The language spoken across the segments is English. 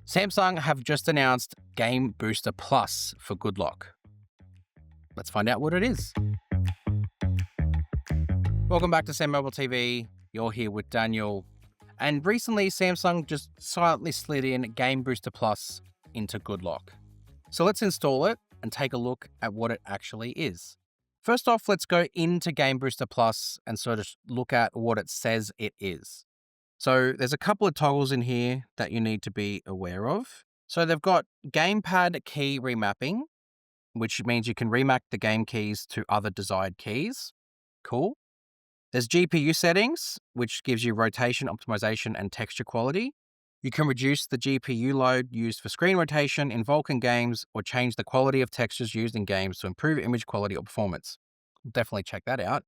Samsung have just announced Game Booster Plus for Good Lock. Let's find out what it is. Welcome back to SamMobile TV. You're here with Daniel. And recently, Samsung just silently slid in Game Booster Plus into Good Lock. So let's install it and take a look at what it actually is. First off, let's go into Game Booster Plus and sort of look at what it says it is. So there's a couple of toggles in here that you need to be aware of. So they've got Gamepad key remapping, which means you can remap the game keys to other desired keys. Cool. There's GPU settings, which gives you rotation, optimization, and texture quality. You can reduce the GPU load used for screen rotation in Vulkan games or change the quality of textures used in games to improve image quality or performance. Definitely check that out.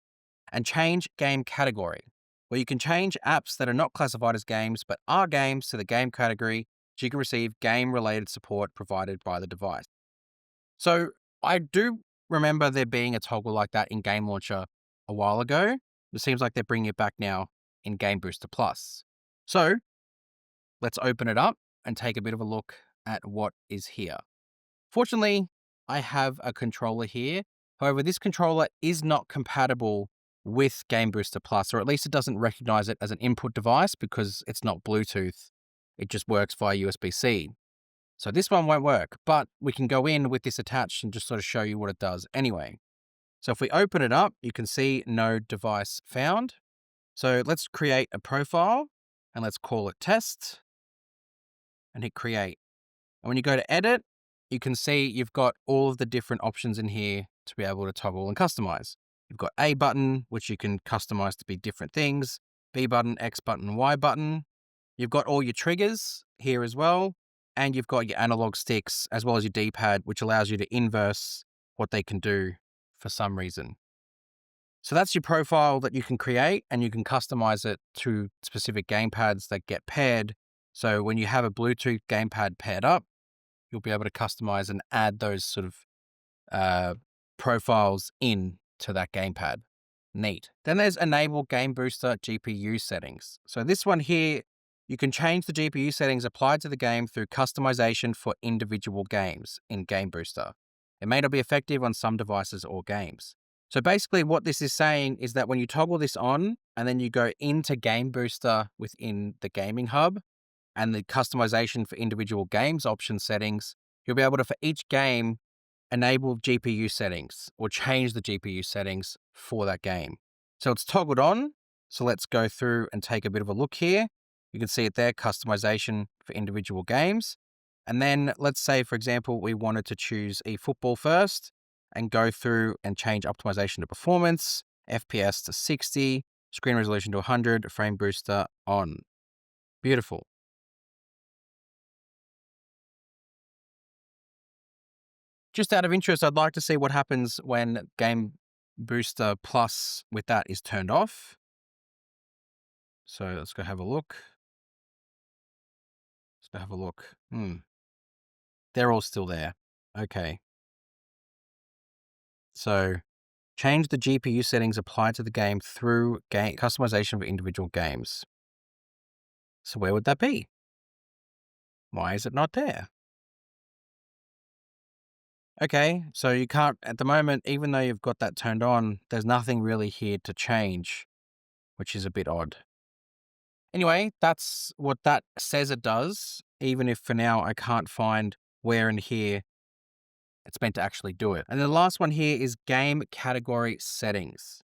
And change game category, where you can change apps that are not classified as games but are games to the game category, so you can receive game-related support provided by the device. So I do remember there being a toggle like that in Game Launcher a while ago. It seems like they're bringing it back now in Game Booster Plus. So let's open it up and take a bit of a look at what is here. Fortunately, I have a controller here. However, this controller is not compatible with Game Booster Plus, or at least it doesn't recognize it as an input device because it's not Bluetooth. It just works via USB-C. So this one won't work, but we can go in with this attached and just sort of show you what it does anyway. So if we open it up, you can see no device found. So let's create a profile and let's call it test and hit create. And when you go to edit, you can see you've got all of the different options in here to be able to toggle and customize. You've got A button, which you can customize to be different things, B button, X button, Y button. You've got all your triggers here as well, and you've got your analog sticks as well as your D-pad, which allows you to inverse what they can do for some reason. So that's your profile that you can create, and you can customize it to specific gamepads that get paired. So when you have a Bluetooth gamepad paired up, you'll be able to customize and add those sort of profiles in to that gamepad. Neat. Then there's enable Game Booster GPU settings. So this one here, you can change the GPU settings applied to the game through customization for individual games in Game Booster. It may not be effective on some devices or games. So basically what this is saying is that when you toggle this on and then you go into Game Booster within the gaming hub and the customization for individual games option settings, you'll be able to, for each game, enable GPU settings or change the GPU settings for that game. So it's toggled on. So let's go through and take a bit of a look here. You can see it there, customization for individual games. And then let's say, for example, we wanted to choose eFootball first and go through and change optimization to performance, FPS to 60, screen resolution to 100, frame booster on. Beautiful. Just out of interest, I'd like to see what happens when Game Booster Plus with that is turned off. So let's go have a look. Let's go have a look. They're all still there. Okay. So change the GPU settings applied to the game through game customization for individual games. So where would that be? Why is it not there? Okay, so you can't, at the moment, even though you've got that turned on, there's nothing really here to change, which is a bit odd. Anyway, that's what that says it does, even if for now I can't find where in here it's meant to actually do it. And the last one here is game category settings.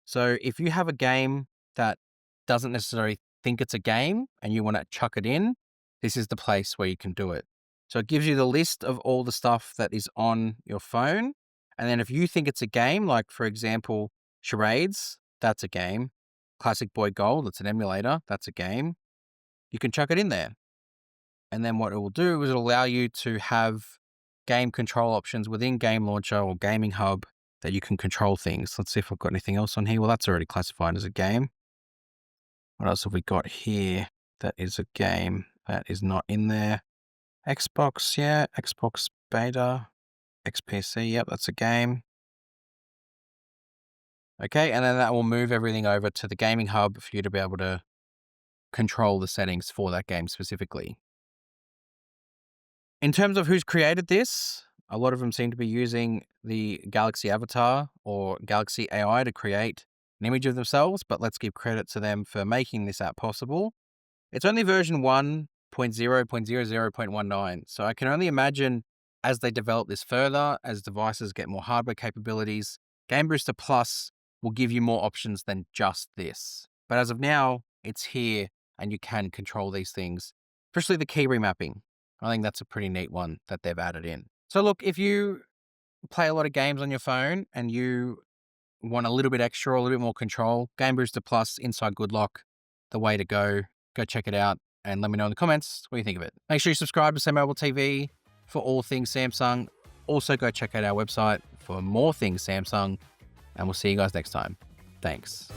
So if you have a game that doesn't necessarily think it's a game and you want to chuck it in, this is the place where you can do it. So it gives you the list of all the stuff that is on your phone. And then if you think it's a game, like for example, charades, that's a game. Classic Boy Gold, that's an emulator, that's a game. You can chuck it in there. And then what it will do is it'll allow you to have game control options within Game Launcher or Gaming Hub that you can control things. Let's see if I've got anything else on here. Well, that's already classified as a game. What else have we got here that is a game that is not in there? Xbox, yeah, Xbox Beta, XPC, yep, that's a game. Okay, and then that will move everything over to the Gaming Hub for you to be able to control the settings for that game specifically. In terms of who's created this, a lot of them seem to be using the Galaxy Avatar or Galaxy AI to create an image of themselves, but let's give credit to them for making this app possible. It's only version 1.0.00.19, so I can only imagine as they develop this further, as devices get more hardware capabilities, Game Booster Plus will give you more options than just this. But as of now, it's here and you can control these things, especially the key remapping. I think that's a pretty neat one that they've added in. So look, if you play a lot of games on your phone and you want a little bit extra, a little bit more control, Game Booster Plus inside Goodlock, the way to go. Go check it out and let me know in the comments what you think of it. Make sure you subscribe to SamMobile TV for all things Samsung. Also, go check out our website for more things Samsung, and we'll see you guys next time. Thanks.